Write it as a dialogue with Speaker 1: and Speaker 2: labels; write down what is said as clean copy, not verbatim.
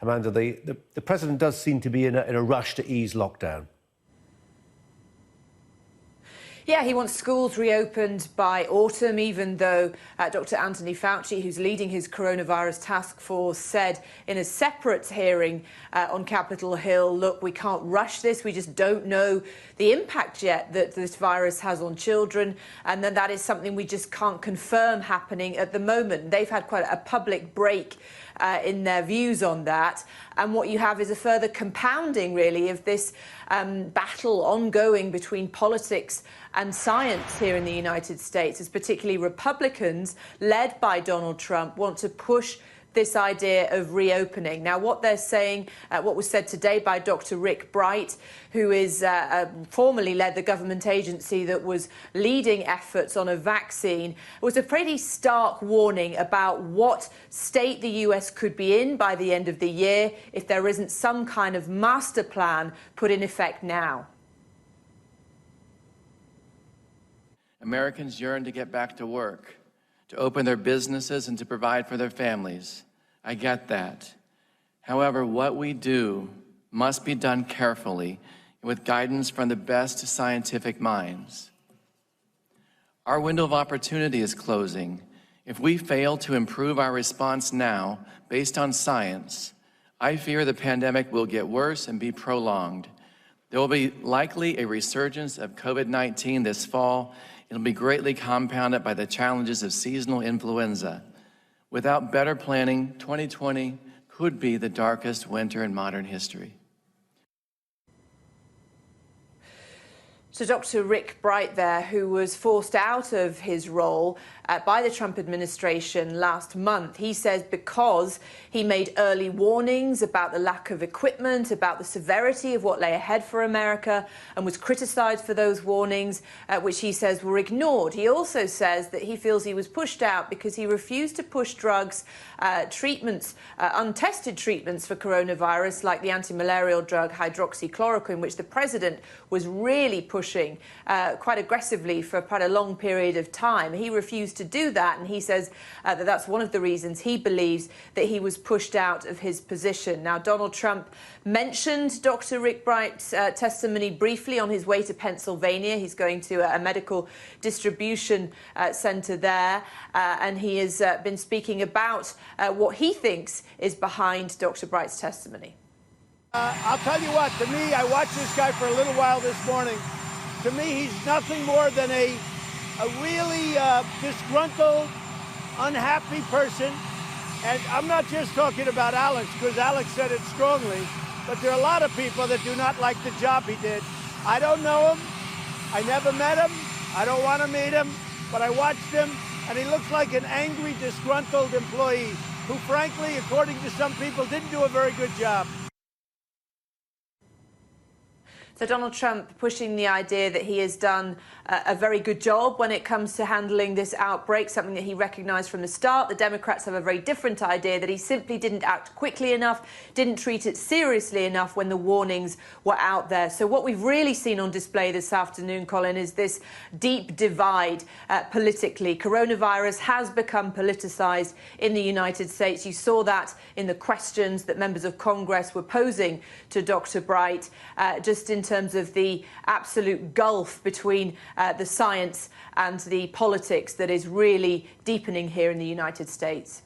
Speaker 1: Amanda, the President does seem to be in a rush to ease lockdown.
Speaker 2: Yeah, he wants schools reopened by autumn, even though Dr. Anthony Fauci, who's leading his coronavirus task force, said in a separate hearing on Capitol Hill, look, we can't rush this. We just don't know the impact yet that this virus has on children. And then that is something we just can't confirm happening at the moment. They've had quite a public break in their views on that. And what you have is a further compounding, really, of this battle ongoing between politics and science here in the United States, as particularly Republicans, led by Donald Trump, want to push this idea of reopening. Now, what they're saying, what was said today by Dr. Rick Bright, who is formerly led the government agency that was leading efforts on a vaccine, was a pretty stark warning about what state the US could be in by the end of the year if there isn't some kind of master plan put in effect now.
Speaker 3: Americans yearn to get back to work, to open their businesses and to provide for their families. I get that. However, what we do must be done carefully and with guidance from the best scientific minds. Our window of opportunity is closing. If we fail to improve our response now based on science, I fear the pandemic will get worse and be prolonged. There will be likely a resurgence of COVID-19 this fall. It'll be greatly compounded by the challenges of seasonal influenza. Without better planning, 2020 could be the darkest winter in modern history.
Speaker 2: So Dr. Rick Bright there, who was forced out of his role by the Trump administration last month, he says because he made early warnings about the lack of equipment, about the severity of what lay ahead for America, and was criticized for those warnings, which he says were ignored. He also says that he feels he was pushed out because he refused to push drugs, treatments, untested treatments for coronavirus, like the anti-malarial drug hydroxychloroquine, which the president was really pushing quite aggressively for quite a long period of time. He refused to do that, and he says that that's one of the reasons he believes that he was pushed out of his position. Now, Donald Trump mentioned Dr. Rick Bright's testimony briefly on his way to Pennsylvania. He's going to a medical distribution center there, and he has been speaking about what he thinks is behind Dr. Bright's testimony.
Speaker 4: I'll tell you what, to me, I watched this guy for a little while this morning. To me, he's nothing more than a really disgruntled, unhappy person. And I'm not just talking about Alex, because Alex said it strongly, but there are a lot of people that do not like the job he did. I don't know him. I never met him. I don't want to meet him, but I watched him, and he looks like an angry, disgruntled employee who, frankly, according to some people, didn't do a very good job.
Speaker 2: So Donald Trump pushing the idea that he has done a very good job when it comes to handling this outbreak, something that he recognized from the start. The Democrats have a very different idea, that he simply didn't act quickly enough, didn't treat it seriously enough when the warnings were out there. So what we've really seen on display this afternoon, Colin, is this deep divide politically. Coronavirus has become politicized in the United States. You saw that in the questions that members of Congress were posing to Dr. Bright, just in terms of the absolute gulf between the science and the politics that is really deepening here in the United States.